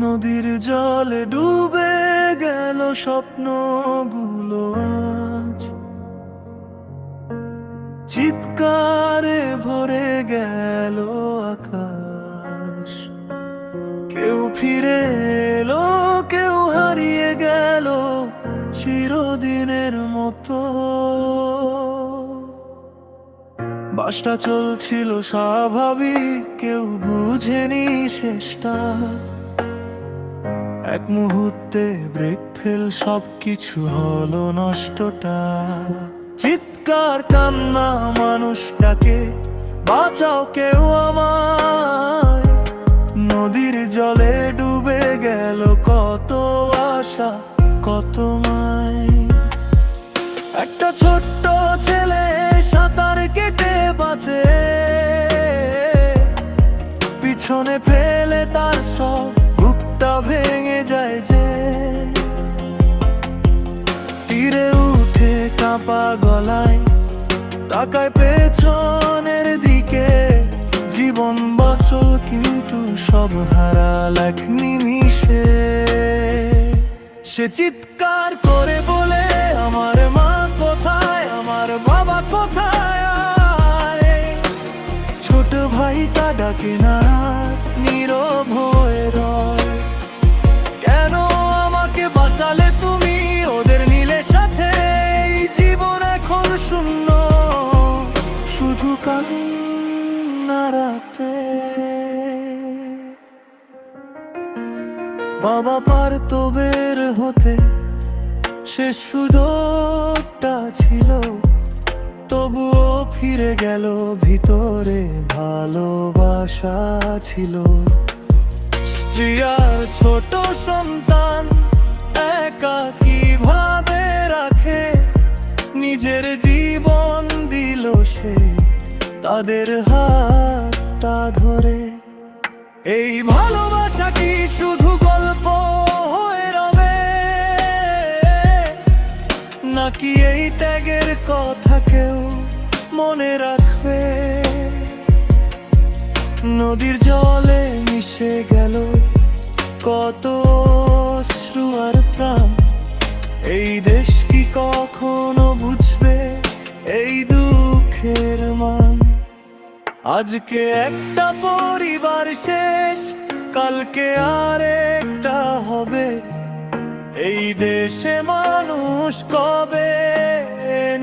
নদীর জলে ডুবে গেল স্বপ্নগুলো আজ, চিৎকারে ভরে গেল আকাশ। কেউ ফিরে এলো, কেউ হারিয়ে গেল চিরদিনের মতো। বাসটা চলছিল স্বাভাবিক, কেউ বুঝেনি শেষটা। এক মুহূর্তে ব্রেক ফেল, সবকিছু হলো নষ্টটা। চিৎকার কান্না মানুষটাকে, বাঁচাও কেউ আমায়। নদীর জলে ডুবে গেল কত আশা, কত মায়। একটা ছোট্ট ছেলে সাঁতার কেটে বাঁচে, পিছনে ফেলে তার সব, বুকটা ভেঙে যায় যে। তীরে উঠে কাঁপা গলায় তাকায় পেছনের দিকে। জীবন বাঁচল কিন্তু সব হারাল এক নিমিষে। সে চিৎকার করে বলে, আমার মা কোথায়, আমার বাবা কোথায়? ছোট ভাইটা ডাকে না, নীরব হয়ে রয়। কেন আমাকে বাঁচালে তুমি, ওদের নিলে সাথে? এই জীবন এখন শূন্য, শুধু কান্না রাতে। বাবা পারতো বের হতে, শেষ সুযোগটা ছিল, তবুও ফিরে গেল। ভিতরে ভালোবাসা ছিল। স্ত্রী আর ছোট সন্তান একা কিভাবে রাখে, নিজের জীবন দিল সে তাদের হাতটা ধরে। এই ভালোবাসা কি শুধু গল্প হয়ে রবে, নাকি এই ত্যাগের কথা কেউ মনে রাখবে? নদীর জলে মিশে গেল কত অশ্রু আর প্রাণ। এই দেশ কি কখনো বুঝবে এই দুঃখের মান? আজকে একটা পরিবার শেষ, কালকে আরেকটা হবে। এই দেশে মানুষ কবে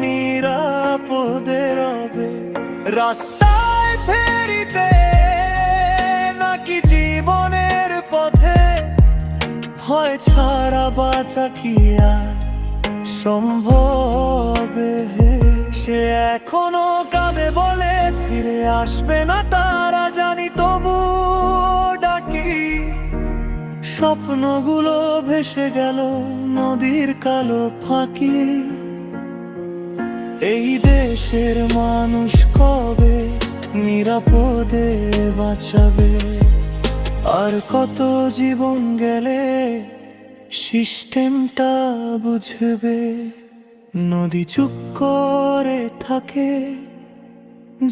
নিরাপদে রবে? রাস্তায় ফেরিতে নাকি জীবনের পথে, ভয় ছাড়া বাঁচা কি আর সম্ভব? সে এখনো কাঁদে বলে ফিরে আসবে না তারা, জানি তবু ডাকি। স্বপ্নগুলো ভেসে গেল নদীর কালো ফাঁকি। এই দেশের মানুষ কবে নিরাপদে বাঁচাবে? আর কত জীবন গেলে সিস্টেমটা বুঝবে? নদী চুপ করে থাকে,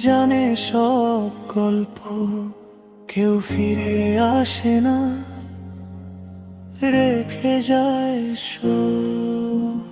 জানে সব গল্প, কেউ ফিরে আসে না, রেখে যায় সব।